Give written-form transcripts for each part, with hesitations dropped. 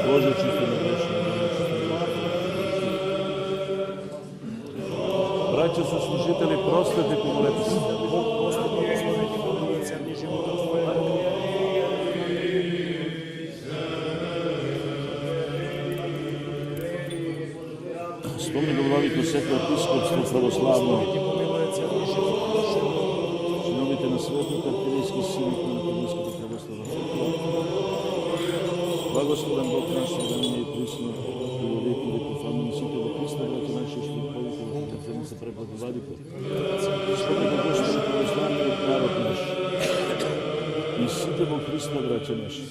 Bože, čisto me grešno. Braća su služitelji prosvete, pomolite se. Spomenu vladiko Sveto episkopstvo pravoslavno. Činovite na svetu arhijerijski sinik na Arhijerijskog pravoslavnog crkva. Blagoslovan Bog naš, da nam je prisno i u vijek i vijek famili svetoga Hrista, braća naši što je povijek da zemlji se preplati vladiko. Spomenu Gospodina pravoslavnog narod naš. I sitemo Hrista, braća naši.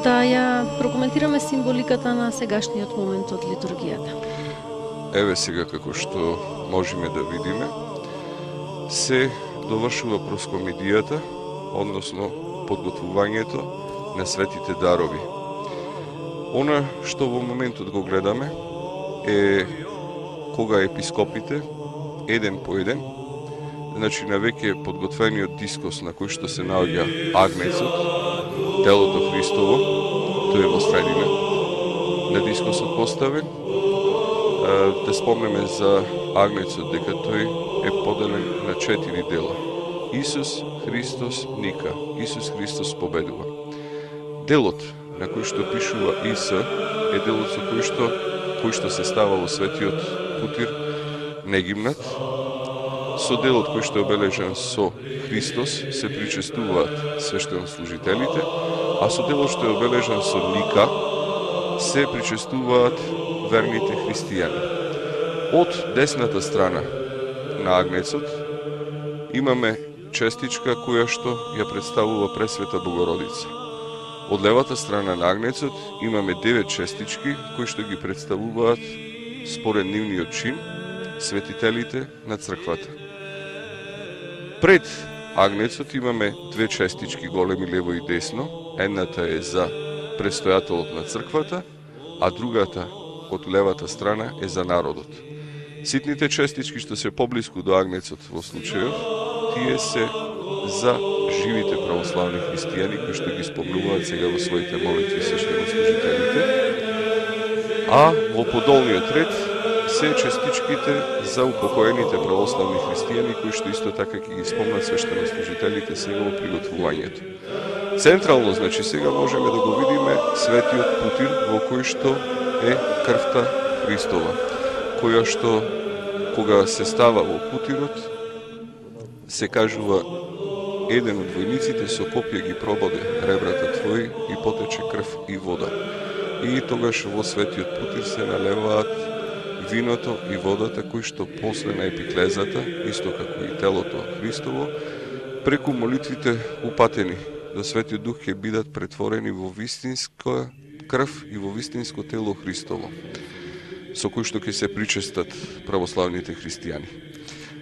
да ја прокоментираме символиката на сегашниот момент од литургијата. Еве сега како што можеме да видиме, се довршува проскомидијата, односно подготвувањето на светите дарови. Она што во моментот го гледаме е кога епископите, еден по еден, значи на веќе подготвениот дискос на кој што се наоѓа агнецот, телото Христово, тој е во средина на дискосот поставен. Да спомнеме за агнецот дека тој е поделен на 4 дела. Исус Христос ника, Исус Христос победува. Делот на кој што пишува ИС е делот со кој што се става во светиот путир негимнат. Со делот кој што е обележен со Христос се причестуваат свештенослужителите, а со делот што е обележен со ника се причестуваат верните христијани. Од десната страна на агнецот имаме честичка која што ја представува Пресвета Богородица. Од левата страна на агнецот имаме 9 честички кои што ги представуваат според нивниот чин светителите на црквата. Пред агнецот имаме 2 честички големи лево и десно. Едната е за престојателот на црквата, а другата од левата страна е за народот. Ситните честички што се поблиску до агнецот во случајов, тие се за живите православни христијани кои што ги спомнуваат сега во своите молитви свештенослужителите, а во подолниот ред се честичките за упокоените православни христијани кои што исто така ќе ги спомнат свештенослужителите сега во приготвувањето. Централно, значи сега можеме да го видиме светиот путир во кој што е крвта Христова, која што кога се става во путирот се кажува еден од војниците со копје ги прободе ребрата твои и потече крв и вода. И тогаш во светиот путир се налеваат виното и водата кои што после на епиклезата, исто како и телото Христово, преку молитвите упатени до Светиот Дух ќе бидат претворени во вистинска крв и во вистинско тело Христово, со кој што ќе се причестат православните христијани.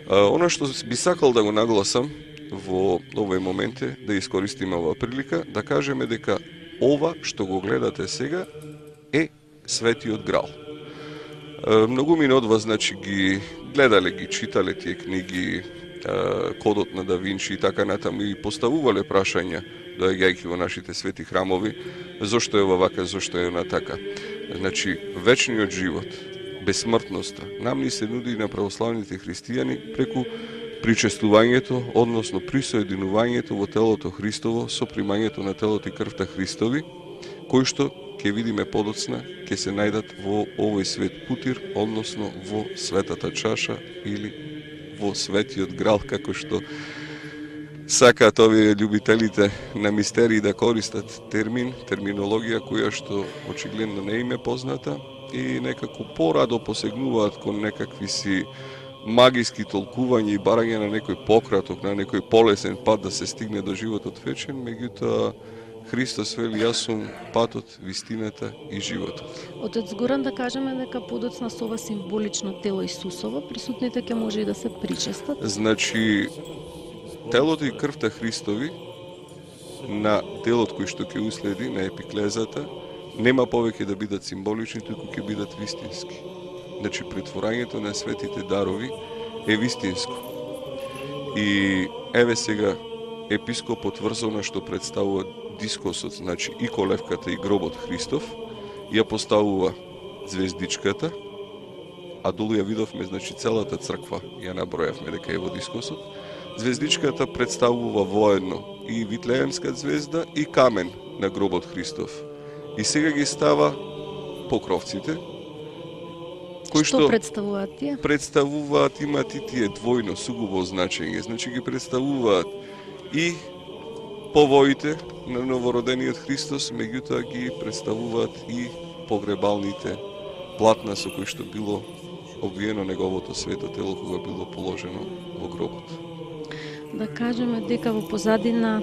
Она што би сакал да го нагласам во овој момент е да искористиме оваа прилика, да кажеме дека ова што го гледате сега е Светиот Грал. Многумина од вас, значи, ги гледале, ги читале тие книги, Кодот на Да Винчи и така натаму и поставувале прашања, доаѓајќи во нашите свети храмови, зошто е ова вака, зошто е она така. Значи, вечниот живот, безсмртноста, нам ни се нуди на православните христијани преку причестувањето, односно присоединувањето во телото Христово со примањето на телото и крвта Христови, кои што ќе видиме подоцна, ќе се најдат во овој свет путир, односно во светата чаша или во Светиот Грал, како што сакаат овие љубителите на мистерии да користат терминологија која што очигледно не им е позната и некако порадо посегнуваат кон некакви си магиски толкувања и барање на некој пократок, на некој полесен пат да се стигне до животот вечен, меѓутоа Христос вели, јас сум патот, вистината и животот. Отец Горан, да кажеме дека подоцна со ова символично тело Исусово, присутните ќе може и да се причестат? Значи, телото и крвта Христови на делот кој што ќе уследи на епиклезата нема повеќе да бидат символични, туку ќе бидат вистински. Значи, претворањето на светите дарови е вистинско. И еве сега епископот врзона што представува дискосот, значи и колевката и гробот Христов, ја поставува звездичката, а долу ја видовме, значи целата црква ја набројавме дека е во дискосот. Звездичката представува воедно и Витлеемска звезда и камен на гробот Христов. И сега ги става покровците, кои што представуваат тие? Представуваат, имат и тие двојно сугубо значење. Значи ги представуваат и повоите на новородениот Христос, меѓутоа ги представуваат и погребалните платна со кои што било обвиено неговото свето тело кога било положено во гробот. Да кажеме дека во позадина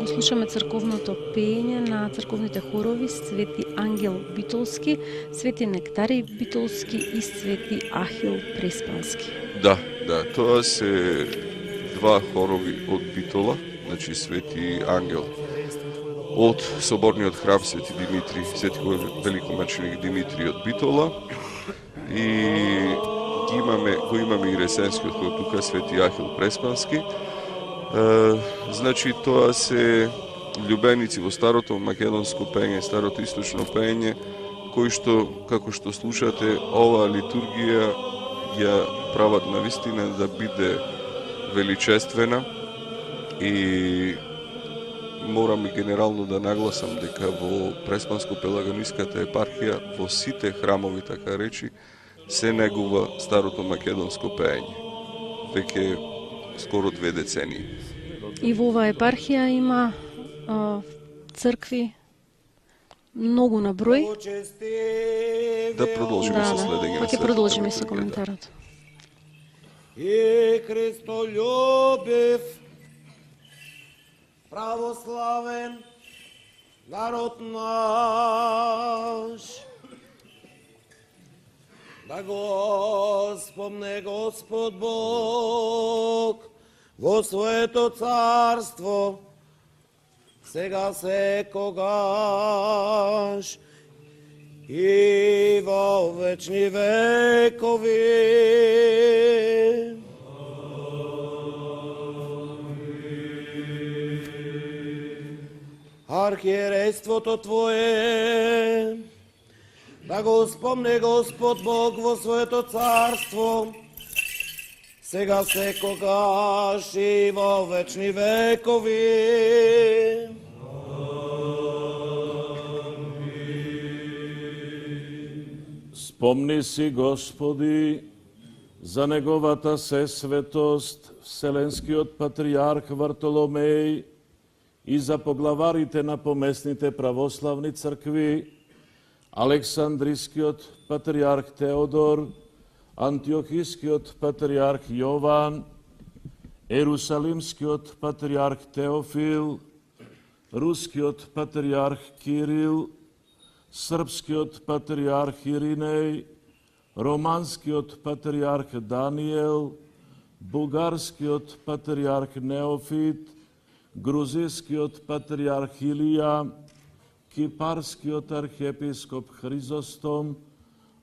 го слушаме црковното пеење на црковните хорови Свети Ангел Битолски, Свети Нектарий Битолски и Свети Ахил Преспански. Да, тоа се два хорови од Битола, значи Свети Ангел од соборниот храм Свети Димитри, Свети великомаченик Димитри од Битола, и го имаме и Ресенскиот кој тука Свети Ахил Преспански. Значи тоа се љубеници во старото македонско пење, старото источно пење, кои што, како што слушате, оваа литургија ја прават навистина да биде величествена, и морам и генерално да нагласам дека во Преспанско-Пелагониската епархија во сите храмови, така речи, се негува старото македонско пење. Веќе скоро 2 децении. И во оваа епархија има цркви многу на број. Да продолжиме со следење. Па ќе продолжиме со коментарот. И Христолюбив православен народ наш, да го спомне Господ Бог во своето царство, сега секогаш и во вечни векови. Архиерейството Твое, да го спомне Господ Бог во своето царство, сега секогаш и во вечни векови. Спомни си, Господи, за неговата сесветост, Вселенскиот патриарх Вартоломеј и за поглаварите на поместните православни цркви, Александрискиот патриарх Теодор, Антиохискиот патриарх Јован, Ерусалимскиот патриарх Теофил, Рускиот патриарх Кирил, Српскиот патриарх Иринеј, Романскиот патриарх Даниел, Бугарскиот патриарх Неофит, Грузискиот патриарх Илија, Кипарскиот архиепископ Хризостом,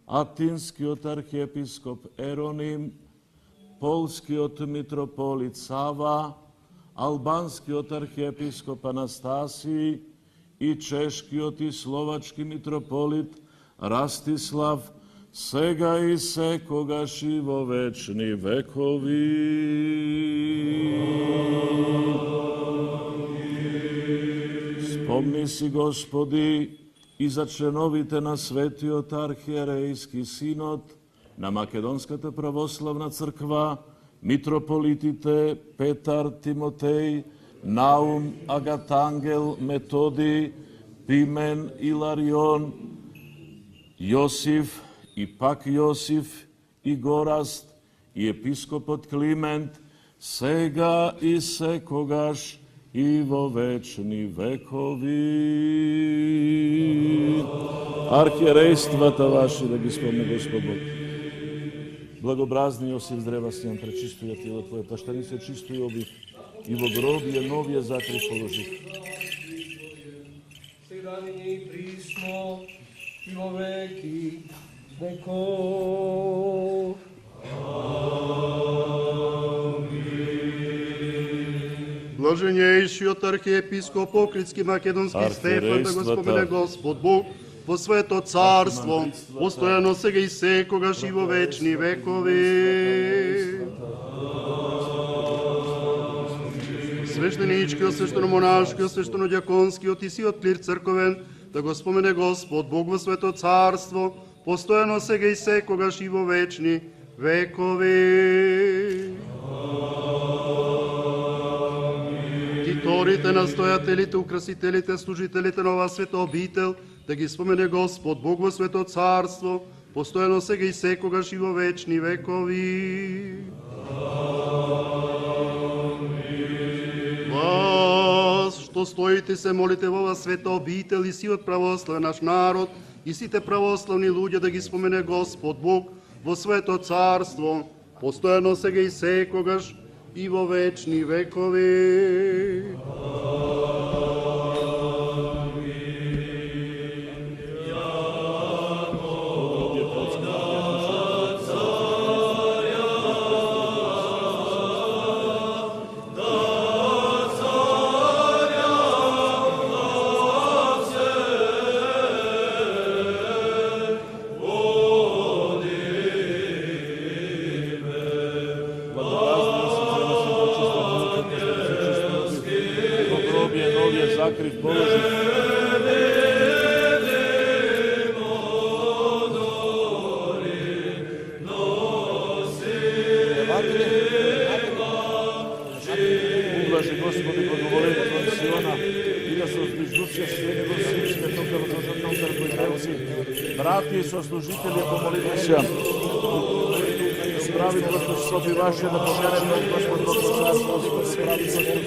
Атинскиот архиепископ Ероним, Полскиот митрополит Сава, Албанскиот архиепископ Анастасиј и Чешкиот и Словачки митрополит Растислав, сега и секогаш и во вечни векови. Спомни си, Господи, и за членовите на Светиот архиерејски синод, на Македонската православна црква, митрополитите Петар, Тимотеј, Наум, Агатангел, Методи, Пимен, Иларион, Јосиф и пак Јосиф и Гораст и епископот Климент, сега и секогаш и во вечни векови. Архиерействата ваши да ги спомне Господ Бог. Благообразни Јосиф Здревастијан, пречистуја тело Твое, па што ни се чистуј обив, и во гробие новија закрив положи. Сега и присно и во веки веков. Блаженейшиот архиепископ Охридски Македонски Стефан, да го спомене Господ Бог во своето царство, постојано сега и секогаш и во вечни векови. Свештеничкиот, свештеномонашкиот, свештенодјаконскиот и сиот клир црковен, да го спомене Господ Бог во своето царство, постојано сега и секогаш и во вечни векови. Титорите, настојателите, украсителите, служителите на оваа света обител, да ги спомене Господ Бог во своето царство, постојано сега и секогаш и во вечни векови. Вас, што што стоите се молите во ова света обител и сиот православен наш народ и сите православни луѓе да ги спомене Господ Бог во своето царство, постојано сега и секогаш и во вечни векови. Закрив положи. Ублажи Господи благоволението на Сиона и да се оздвиждуција свете Господи светом крвотворцом трпојдевци, брати и сослужители помолите се. Справи Господ соби ваше да помянеме от Господ Бог царство, справи Господ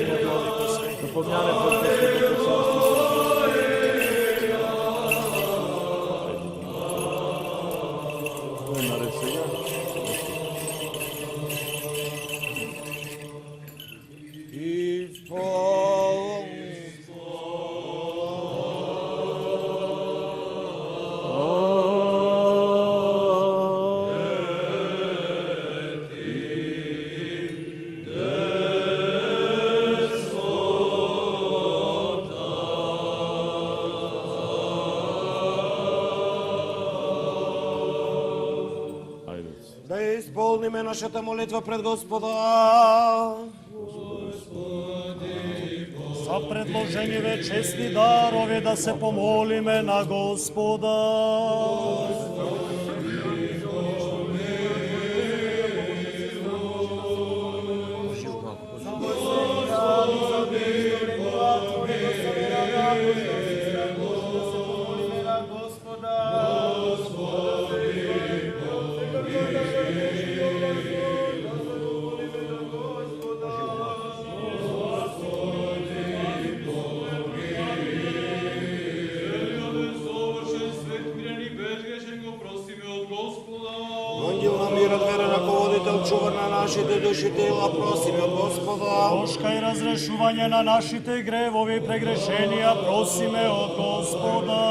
да помяне от Господ Бог царство. Наред сега. Да исполниме нашата молитва пред Господа. За предложениве честни дарови да се помолиме на Господа. Ангел на мирот, верен раководител, чувар на нашите души тела, просиме од Господа. Прошка и разрешување на нашите гревови и прегрешенија, просиме од Господа.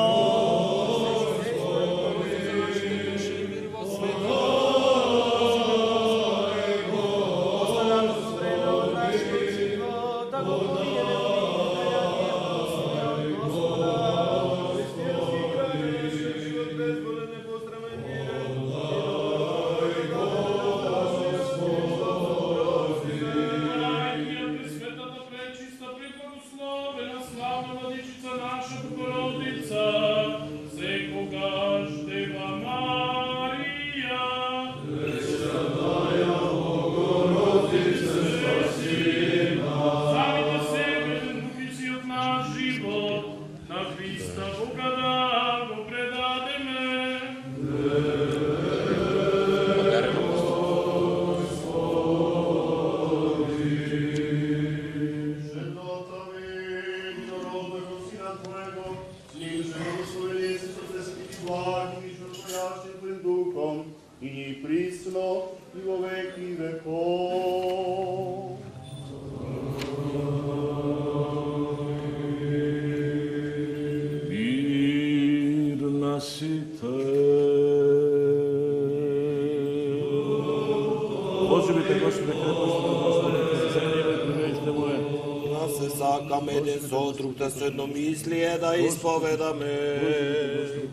Еден со друг да се едномислие да исповедаме.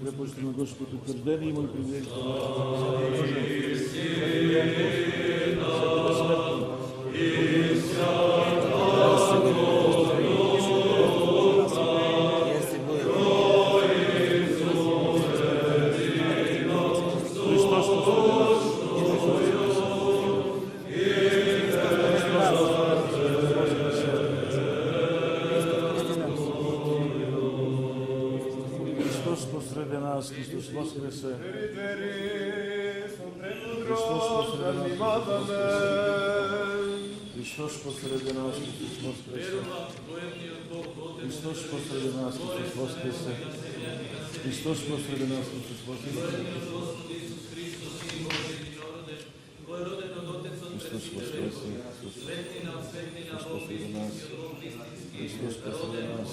Господи, на Господ утвърдени има и привилегите посреди нас, Христос воскресе. Христос посреди нас. Христос посреди нас, Христос воскресе. Христос посреди нас, Христос воскресе. Христос посреди нас, Христос воскресе. Христос воскресе. Христос посреди нас. Христос посреди нас.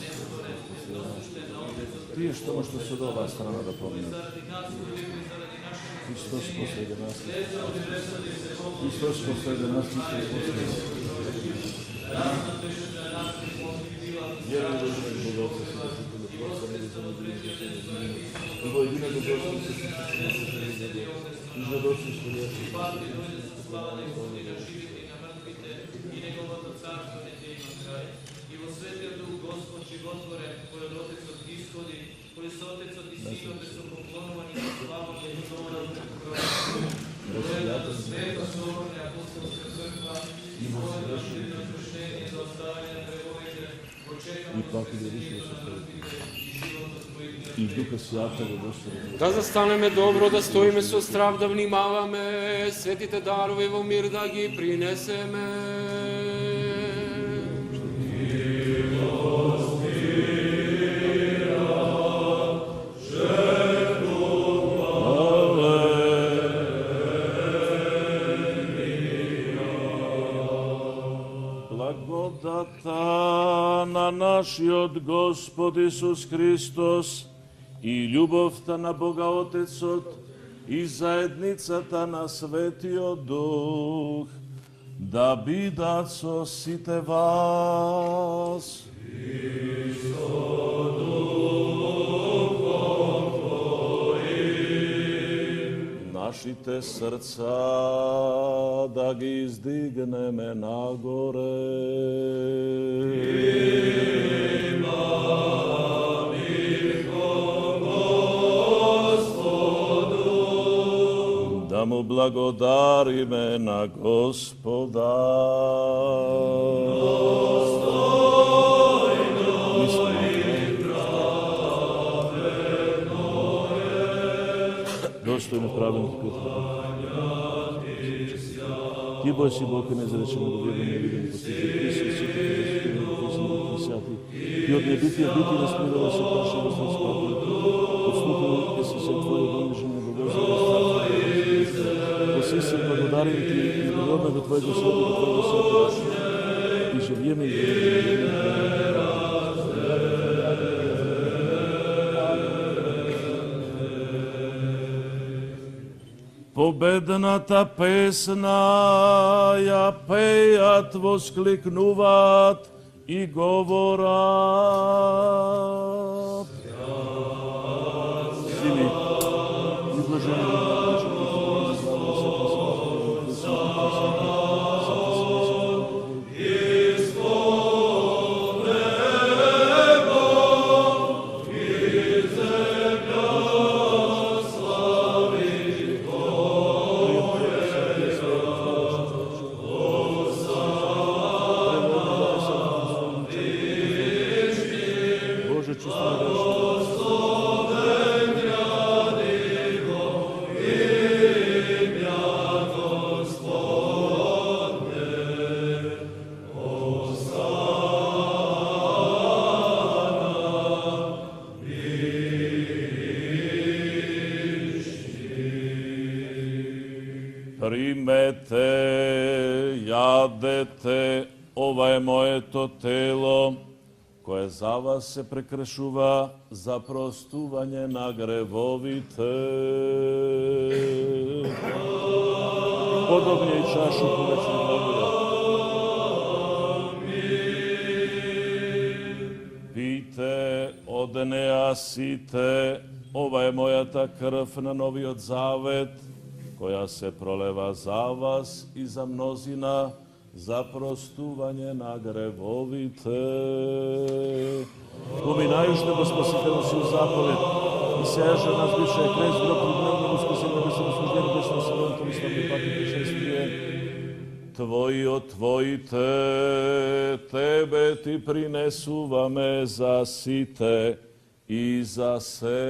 Prije što se od ova strana da pomne. Hristos posredi nas. Hristos posredi nas. Vjerujem da je Bog Otca Svetoga Prosta, ne za i ovo jedino da došli se i da došli smo liječi. I njegovo carstvo neće ima kraj. I vo Svetio Duh Gospod životvore, koji od Otec od ishodi, koji su Otec od isinove su poklonovani za slavu Gospoda u Hrvatskoj. Gleda sveto soborne apostolska crkva i svoje došljeno krštenje za ostavljanje prevojde, očekamo i Duha Svятого Господа. Да застанеме добро, да стоиме со страв, да внимаваме, светите дарови во мир да ги принесеме. Благодата на нашиот Господ Исус Христос и љубовта на Бога Отецот и заедницата на Светиот Дух да бидат со сите вас. И со духом твоим. Нашите срца да ги издигнеме нагоре. Да му благодариме на Господа. Достойно праведно Ти Бог си Бог и незречено да гледаме и видим постижи Исус и святи. И от небития бити да смирила се паша и да спати. Отступил Исус е Твоя домнежен небогоза. Посиси благодарим Ти и природна до Твоего света, и живеме и живеме. Победната песна ја пејат, воскликнуваат и говорат. Сини, изложени Примете, јадете, ова е моето тело, кое за вас се прекршува за простување на гревовите. Подобни и чашу повечни благодаря. Пийте од неа сите, ова е мојата крв на новиот завет, која се пролева за вас и за мнозина за простување на гревовите. Поминајуште го Спасително си у заповед и сејаше нас бише крест гроб и дневно воскресение без самослужение, без самословното славни пати пришествие. Твојот Твоите, Тебе Ти принесуваме за сите и за се.